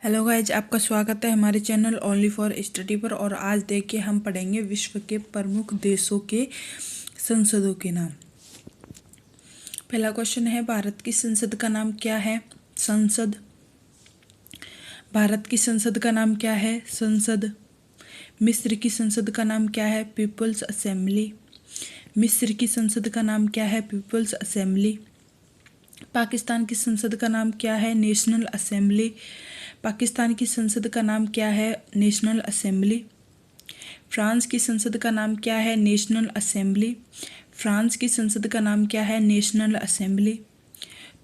Hello guys, आपका स्वागत है हमारे चैनल ओनली फॉर स्टडी पर। और आज देखिए हम पढ़ेंगे विश्व के प्रमुख देशों के संसदों के नाम। पहला क्वेश्चन है, भारत की संसद का नाम क्या है? संसद। भारत की संसद का नाम क्या है? संसद। मिस्र की संसद का नाम क्या है? People's Assembly. मिस्र की संसद का नाम क्या है? People's assembly. पाकिस्तान की संसद का नाम क्या है? National assembly. पाकिस्तान की संसद का नाम क्या है? National assembly. फ्रांस की संसद का नाम क्या है? National assembly. फ्रांस की संसद का नाम क्या है? National assembly.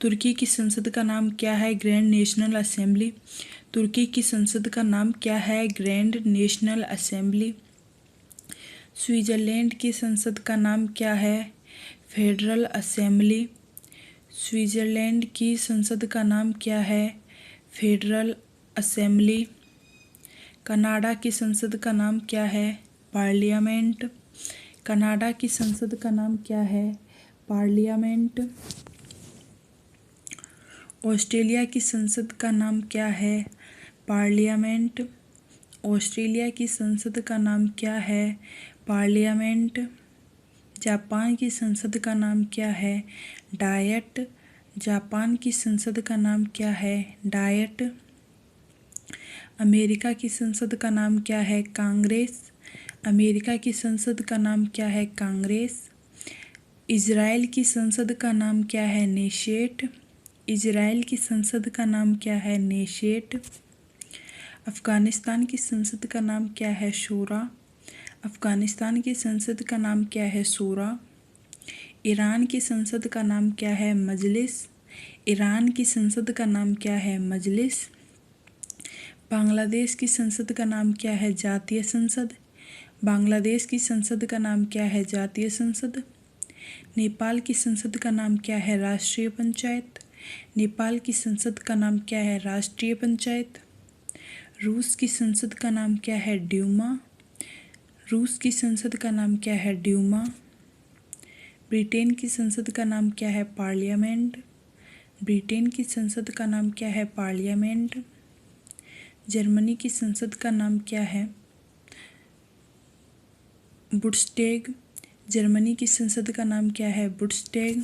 तुर्की की संसद का नाम क्या है? Grand national assembly. तुर्की की संसद का नाम क्या है? Grand national assembly. स्विट्जरलैंड की संसद का नाम क्या है? Federal assembly. स्विट्जरलैंड की संसद का नाम क्या है? Federal assembly. कनाडा की संसद का नाम क्या है? पार्लियामेंट। कनाडा की संसद का नाम क्या है? पार्लियामेंट। ऑस्ट्रेलिया की संसद का नाम क्या है? पार्लियामेंट। ऑस्ट्रेलिया की संसद का नाम क्या है? पार्लियामेंट। जापान की संसद का नाम क्या है? डायट। जापान की संसद का नाम क्या है? डायट। अमेरिका की संसद का नाम क्या है? कांग्रेस। अमेरिका की संसद का नाम क्या है? कांग्रेस। इजराइल की संसद का नाम क्या है? नेशेट। इजराइल की संसद का नाम क्या है? नेशेट। अफगानिस्तान की संसद का नाम क्या है? शूरा। अफगानिस्तान की संसद का नाम क्या है? शूरा। ईरान की संसद का नाम क्या है? मजलिस। ईरान की संसद का नाम क्या है? मजलिस। बांग्लादेश की संसद का नाम क्या है? जातीय संसद। बांग्लादेश की संसद का नाम क्या है? जातीय संसद। नेपाल की संसद का नाम क्या है? राष्ट्रीय पंचायत। नेपाल की संसद का नाम क्या है? राष्ट्रीय पंचायत। रूस की संसद का नाम क्या है? ड्यूमा। रूस की संसद का नाम क्या है? ड्यूमा। ब्रिटेन की संसद का नाम क्या है? पार्लियामेंट। ब्रिटेन की संसद का नाम क्या है? पार्लियामेंट। जर्मनी की संसद का नाम क्या है? बुंडस्टैग। जर्मनी की संसद का नाम क्या है? Bundestag.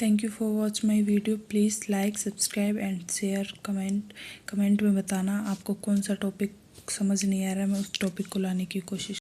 Thank you for watch my video. Please like, subscribe and share. Comment में बताना आपको कौन सा टॉपिक समझ नहीं आ रहा है, मैं उस टॉपिक को लाने की कोशिश